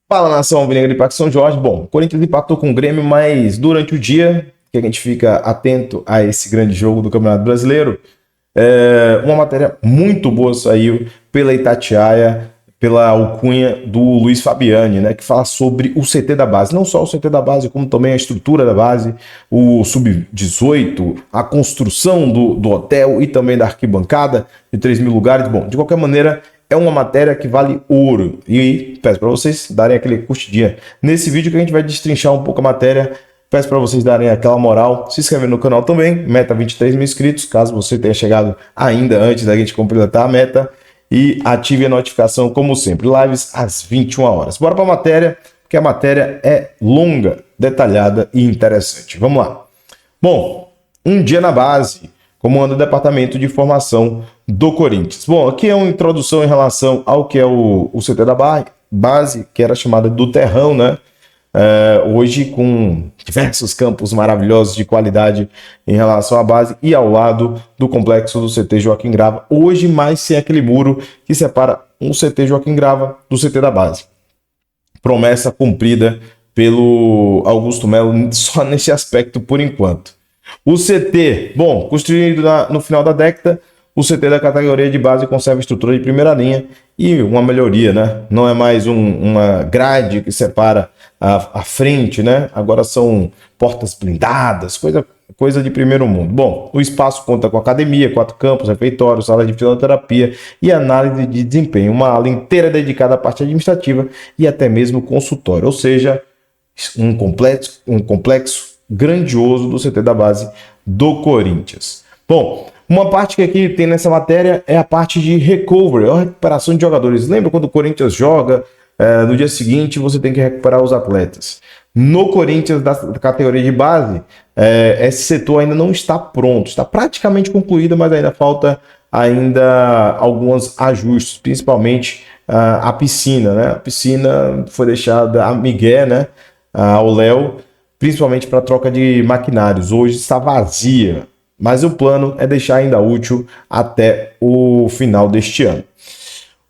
Fala, nação alvinegra de Parque São Jorge. Bom, o Corinthians empatou com o Grêmio, mas durante o dia, que a gente fica atento a esse grande jogo do Campeonato Brasileiro, uma matéria muito boa saiu pela Itatiaia, pela alcunha do Luiz Fabiani, né, que fala sobre o CT da base. Não só o CT da base, como também a estrutura da base, o Sub-18, a construção do hotel e também da arquibancada de 3 mil lugares. Bom, de qualquer maneira, é uma matéria que vale ouro. E peço para vocês darem aquele curtidinha nesse vídeo que a gente vai destrinchar um pouco a matéria. Peço para vocês darem aquela moral, se inscrever no canal também, meta 23 mil inscritos, caso você tenha chegado ainda antes da gente completar a meta, e ative a notificação, como sempre, lives às 21 horas. Bora para a matéria, porque a matéria é longa, detalhada e interessante. Vamos lá. Bom, um dia na base, como anda o departamento de formação do Corinthians. Bom, aqui é uma introdução em relação ao que é o CT da base, que era chamada do Terrão, né? Hoje com diversos campos maravilhosos de qualidade em relação à base e ao lado do complexo do CT Joaquim Grava, hoje mais sem aquele muro que separa um CT Joaquim Grava do CT da base. Promessa cumprida pelo Augusto Melo só nesse aspecto por enquanto. O CT, bom, construído no final da década, o CT da categoria de base conserva a estrutura de primeira linha e uma melhoria, né? Não é mais uma grade que separa a frente, né? Agora são portas blindadas, coisa de primeiro mundo. Bom, o espaço conta com academia, 4 campos, refeitório, sala de fisioterapia e análise de desempenho, uma ala inteira dedicada à parte administrativa e até mesmo consultório, ou seja, um complexo grandioso do CT da base do Corinthians. Bom, uma parte que aqui tem nessa matéria é a parte de recovery, a recuperação de jogadores. Lembra quando o Corinthians joga, no dia seguinte você tem que recuperar os atletas? No Corinthians, da categoria de base, esse setor ainda não está pronto, está praticamente concluído, mas ainda falta alguns ajustes, principalmente a piscina, né? A piscina foi deixada a migué, né? Ao Léo, principalmente para troca de maquinários. Hoje está vazia, mas o plano é deixar ainda útil até o final deste ano.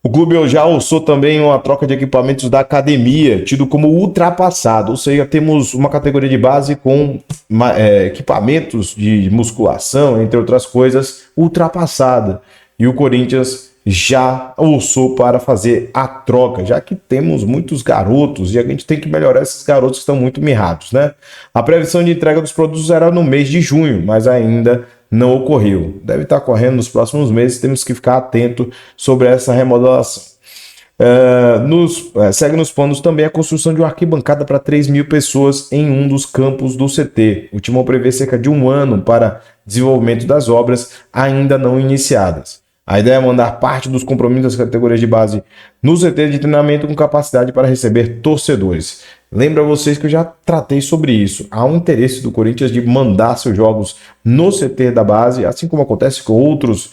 O clube já alçou também uma troca de equipamentos da academia, tido como ultrapassado, ou seja, temos uma categoria de base com equipamentos de musculação, entre outras coisas, ultrapassada. E o Corinthians já alçou para fazer a troca, já que temos muitos garotos e a gente tem que melhorar esses garotos que estão muito mirrados, né? A previsão de entrega dos produtos era no mês de junho, mas ainda não ocorreu. Deve estar ocorrendo nos próximos meses, temos que ficar atento sobre essa remodelação. Segue nos planos também a construção de uma arquibancada para 3 mil pessoas em um dos campos do CT. O Timão prevê cerca de 1 ano para desenvolvimento das obras ainda não iniciadas. A ideia é mandar parte dos compromissos das categorias de base no CT de treinamento com capacidade para receber torcedores. Lembra vocês que eu já tratei sobre isso. Há um interesse do Corinthians de mandar seus jogos no CT da base, assim como acontece com outros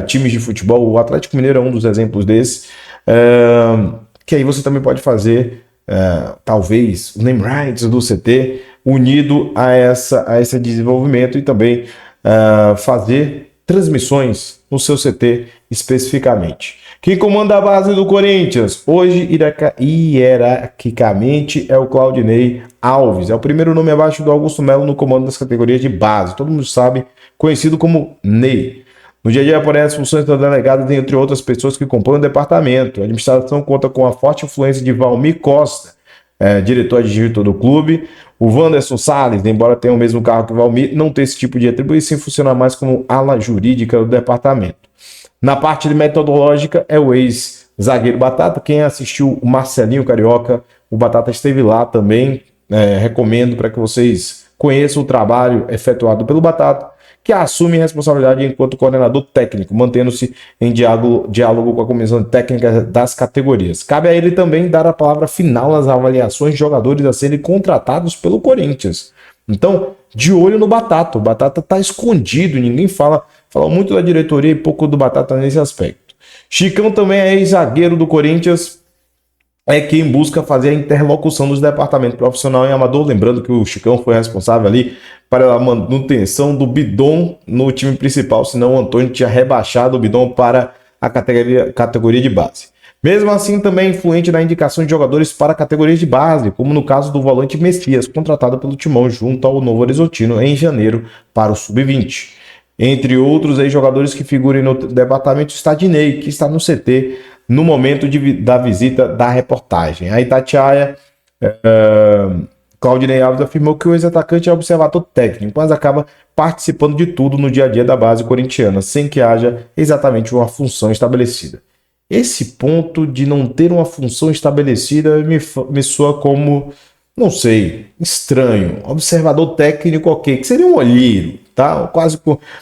times de futebol. O Atlético Mineiro é um dos exemplos desses. Que aí você também pode fazer, talvez, o name rights do CT unido a esse desenvolvimento e também fazer transmissões no seu CT especificamente. Quem comanda a base do Corinthians hoje, hierarquicamente, é o Claudinei Alves. É o primeiro nome abaixo do Augusto Melo no comando das categorias de base. Todo mundo sabe, conhecido como Ney. No dia a dia, porém, as funções da delegada, entre outras pessoas que compõem o departamento. A administração conta com a forte influência de Valmir Costa, diretor adjunto do clube. O Wanderson Salles, embora tenha o mesmo cargo que o Valmir, não tem esse tipo de atribuição e funciona mais como ala jurídica do departamento. Na parte de metodológica é o ex-zagueiro Batata. Quem assistiu o Marcelinho Carioca, o Batata esteve lá também. Recomendo para que vocês conheçam o trabalho efetuado pelo Batata, que assume responsabilidade enquanto coordenador técnico, mantendo-se em diálogo com a comissão técnica das categorias. Cabe a ele também dar a palavra final nas avaliações de jogadores a serem contratados pelo Corinthians. Então, de olho no Batata. O Batata está escondido, ninguém fala muito da diretoria e pouco do Batata nesse aspecto. Chicão também é ex-zagueiro do Corinthians, é quem busca fazer a interlocução dos departamentos profissional e amador. Lembrando que o Chicão foi responsável ali para a manutenção do Bidon no time principal, senão o Antônio tinha rebaixado o Bidon para a categoria de base. Mesmo assim, também é influente na indicação de jogadores para categorias de base, como no caso do volante Messias, contratado pelo Timão junto ao Novo Horizontino em janeiro para o Sub-20. Entre outros jogadores que figuram no departamento está Dinei, que está no CT no momento da visita da reportagem. A Itatiaia, Claudinei Alves afirmou que o ex-atacante é observador técnico, mas acaba participando de tudo no dia a dia da base corintiana, sem que haja exatamente uma função estabelecida. Esse ponto de não ter uma função estabelecida me soa como, não sei, estranho. Observador técnico, ok, que seria um olheiro, tá? Quase.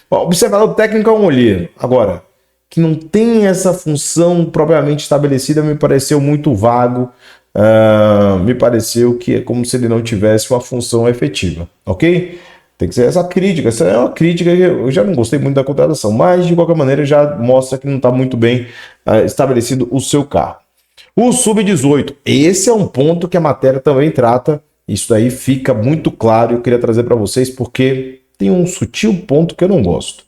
Observador técnico é um olheiro. Agora, que não tem essa função propriamente estabelecida me pareceu muito vago. Me pareceu que é como se ele não tivesse uma função efetiva, ok? Tem que ser essa crítica. Essa é uma crítica que eu já não gostei muito da contratação, mas de qualquer maneira já mostra que não está muito bem estabelecido o seu carro. O Sub-18, esse é um ponto que a matéria também trata. Isso aí fica muito claro. Eu queria trazer para vocês porque tem um sutil ponto que eu não gosto.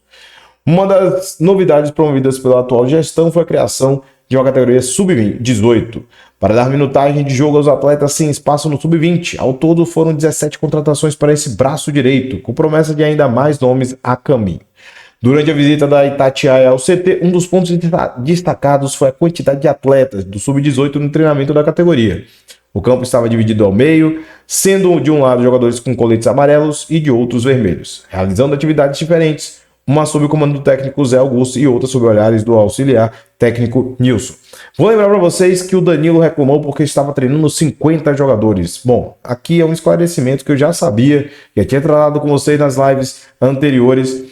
Uma das novidades promovidas pela atual gestão foi a criação de uma categoria Sub-18 para dar minutagem de jogo aos atletas sem espaço no Sub-20. Ao todo foram 17 contratações para esse braço direito, com promessa de ainda mais nomes a caminho. Durante a visita da Itatiaia ao CT, um dos pontos destacados foi a quantidade de atletas do Sub-18 no treinamento da categoria. O campo estava dividido ao meio, sendo de um lado jogadores com coletes amarelos e de outros vermelhos, realizando atividades diferentes, uma sob o comando do técnico Zé Augusto e outra sob olhares do auxiliar técnico Nilson. Vou lembrar para vocês que o Danilo reclamou porque estava treinando 50 jogadores. Bom, aqui é um esclarecimento que eu já sabia, já tinha tratado com vocês nas lives anteriores.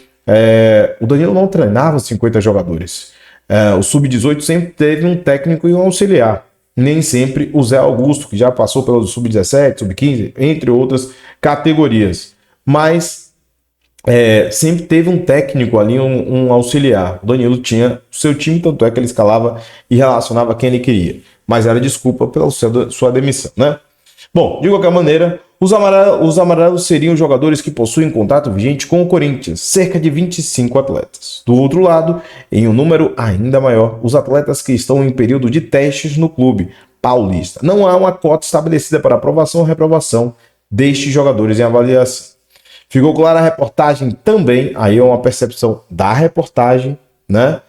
O Danilo não treinava 50 jogadores. O Sub-18 sempre teve um técnico e um auxiliar. Nem sempre o Zé Augusto, que já passou pelo Sub-17, Sub-15, entre outras categorias. Mas sempre teve um técnico ali, um auxiliar. O Danilo tinha o seu time, tanto é que ele escalava e relacionava quem ele queria. Mas era desculpa pela sua demissão, né? Bom, de qualquer maneira, os amarelos seriam jogadores que possuem contrato vigente com o Corinthians, cerca de 25 atletas. Do outro lado, em um número ainda maior, os atletas que estão em período de testes no clube paulista. Não há uma cota estabelecida para aprovação ou reprovação destes jogadores em avaliação. Ficou clara a reportagem também, aí é uma percepção da reportagem, né?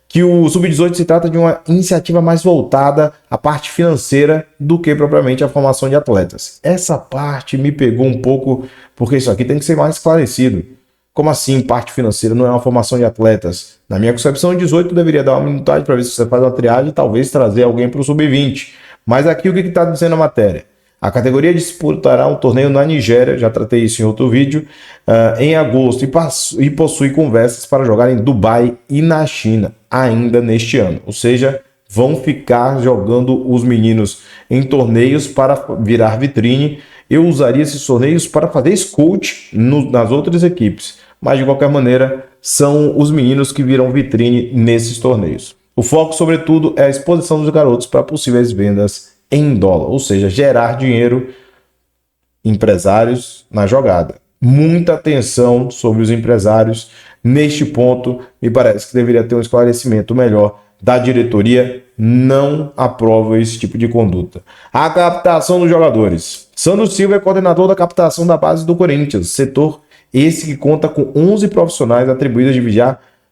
Que o Sub-18 se trata de uma iniciativa mais voltada à parte financeira do que propriamente a formação de atletas. Essa parte me pegou um pouco, porque isso aqui tem que ser mais esclarecido. Como assim parte financeira não é uma formação de atletas? Na minha concepção, o 18 deveria dar uma minutagem para ver se você faz uma triagem e talvez trazer alguém para o Sub-20. Mas aqui o que está dizendo a matéria? A categoria disputará um torneio na Nigéria, já tratei isso em outro vídeo, em agosto e possui conversas para jogar em Dubai e na China ainda neste ano. Ou seja, vão ficar jogando os meninos em torneios para virar vitrine. Eu usaria esses torneios para fazer scout nas outras equipes, mas de qualquer maneira são os meninos que viram vitrine nesses torneios. O foco, sobretudo, é a exposição dos garotos para possíveis vendas em dólar, ou seja, gerar dinheiro, empresários na jogada. Muita atenção sobre os empresários neste ponto. Me parece que deveria ter um esclarecimento melhor da diretoria. Não aprova esse tipo de conduta. A captação dos jogadores. Sandro Silva é coordenador da captação da base do Corinthians, setor esse que conta com 11 profissionais atribuídos de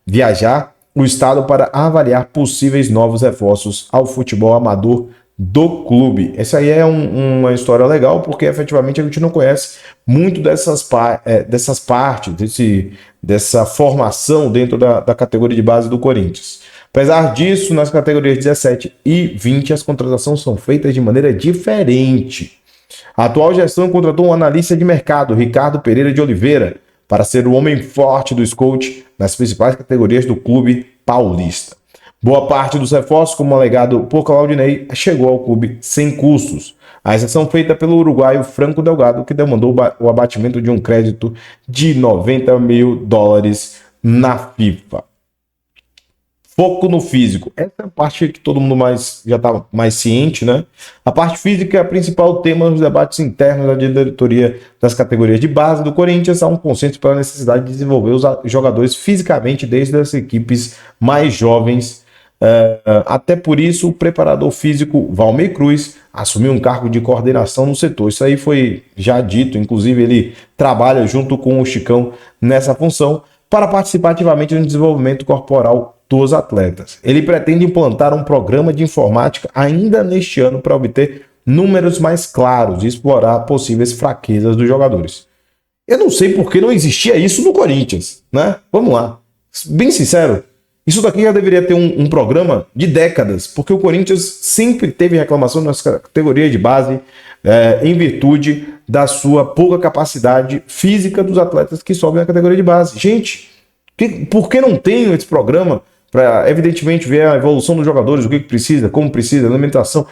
viajar o estado para avaliar possíveis novos reforços ao futebol amador do clube. Essa aí é uma história legal, porque efetivamente a gente não conhece muito dessas partes, dessa formação dentro da categoria de base do Corinthians. Apesar disso, nas categorias 17 e 20, as contratações são feitas de maneira diferente. A atual gestão contratou um analista de mercado, Ricardo Pereira de Oliveira, para ser o homem forte do scout nas principais categorias do clube paulista. Boa parte dos reforços, como alegado por Claudinei, chegou ao clube sem custos. A exceção feita pelo uruguaio Franco Delgado, que demandou o abatimento de um crédito de $90 mil na FIFA. Foco no físico. Essa é a parte que todo mundo já está mais ciente, né? A parte física é a principal tema nos debates internos da diretoria das categorias de base do Corinthians. Há um consenso pela necessidade de desenvolver os jogadores fisicamente desde as equipes mais jovens Até por isso, o preparador físico Valmir Cruz assumiu um cargo de coordenação no setor. Isso aí foi já dito, inclusive ele trabalha junto com o Chicão nessa função para participar ativamente no desenvolvimento corporal dos atletas. Ele pretende implantar um programa de informática ainda neste ano para obter números mais claros e explorar possíveis fraquezas dos jogadores. Eu não sei por que não existia isso no Corinthians, né? Vamos lá. Bem sincero, isso daqui já deveria ter um programa de décadas, porque o Corinthians sempre teve reclamação nas categorias de base em virtude da sua pouca capacidade física dos atletas que sobem na categoria de base. Gente, por que não tem esse programa para, evidentemente, ver a evolução dos jogadores, o que precisa, como precisa, alimentação,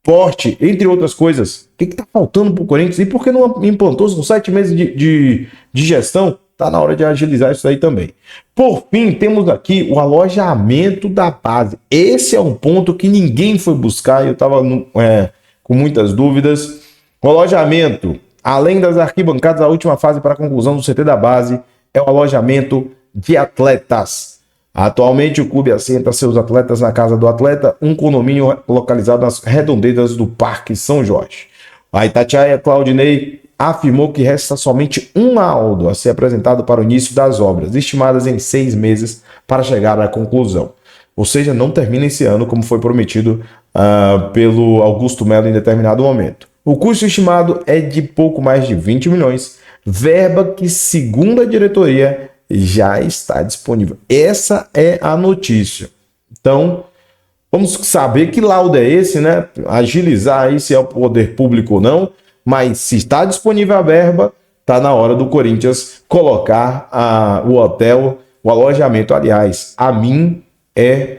porte, entre outras coisas? O que está faltando para o Corinthians? E por que não implantou? São 7 meses de gestão. Está na hora de agilizar isso aí também. Por fim, temos aqui o alojamento da base. Esse é um ponto que ninguém foi buscar e eu estava com muitas dúvidas. O alojamento, além das arquibancadas, a última fase para a conclusão do CT da base é o alojamento de atletas. Atualmente, o clube assenta seus atletas na Casa do Atleta, um condomínio localizado nas redondezas do Parque São Jorge. A Itatiaia Claudinei afirmou que resta somente um laudo a ser apresentado para o início das obras, estimadas em 6 meses para chegar à conclusão. Ou seja, não termina esse ano, como foi prometido pelo Augusto Melo em determinado momento. O custo estimado é de pouco mais de 20 milhões, verba que, segundo a diretoria, já está disponível. Essa é a notícia. Então, vamos saber que laudo é esse, né? Agilizar aí se é o poder público ou não, mas se está disponível a verba, está na hora do Corinthians colocar o hotel, o alojamento. Aliás, a mim é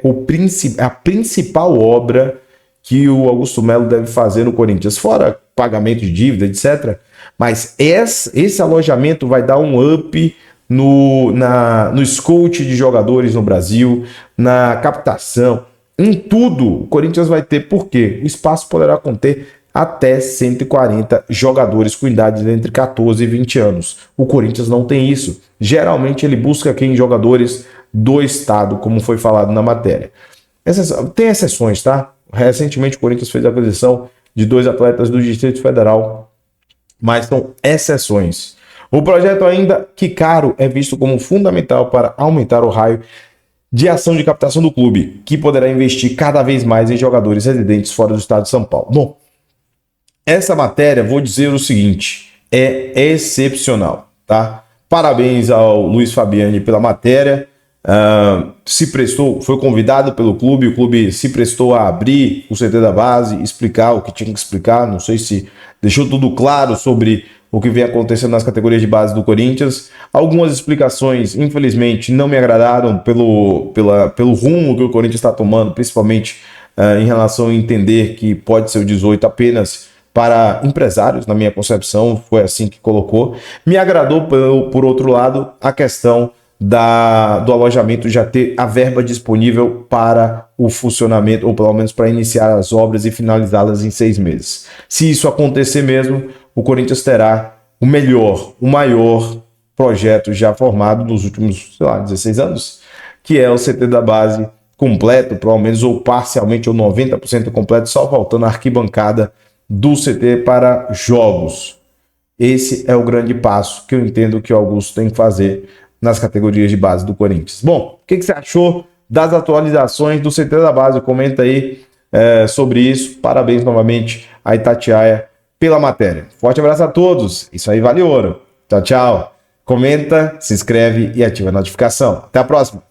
a principal obra que o Augusto Melo deve fazer no Corinthians, fora pagamento de dívida, etc. Mas esse alojamento vai dar um up no scout de jogadores no Brasil, na captação, em tudo. O Corinthians vai ter, por quê? O espaço poderá conter até 140 jogadores com idade entre 14 e 20 anos. O Corinthians não tem isso. Geralmente ele busca quem? Jogadores do estado, como foi falado na matéria. Tem exceções, tá? Recentemente o Corinthians fez a aquisição de 2 atletas do Distrito Federal, mas são exceções. O projeto ainda que caro é visto como fundamental para aumentar o raio de ação de captação do clube, que poderá investir cada vez mais em jogadores residentes fora do estado de São Paulo. Bom, essa matéria, vou dizer o seguinte, é excepcional, tá? Parabéns ao Luiz Fabiani pela matéria. Foi convidado pelo clube, o clube se prestou a abrir o CT da base, explicar o que tinha que explicar. Não sei se deixou tudo claro sobre o que vem acontecendo nas categorias de base do Corinthians. Algumas explicações, infelizmente, não me agradaram pelo rumo que o Corinthians está tomando, principalmente em relação a entender que pode ser o 18 apenas para empresários, na minha concepção, foi assim que colocou. Me agradou, por outro lado, a questão do alojamento já ter a verba disponível para o funcionamento, ou pelo menos para iniciar as obras e finalizá-las em 6 meses. Se isso acontecer mesmo, o Corinthians terá o maior projeto já formado nos últimos, 16 anos, que é o CT da base completo, pelo menos, ou parcialmente, ou 90% completo, só faltando a arquibancada do CT para jogos. Esse é o grande passo que eu entendo que o Augusto tem que fazer nas categorias de base do Corinthians. Bom, o que você achou das atualizações do CT da base? Comenta aí sobre isso. Parabéns novamente a Itatiaia pela matéria. Forte abraço a todos. Isso aí vale ouro. Tchau, tchau. Comenta, se inscreve e ativa a notificação. Até a próxima.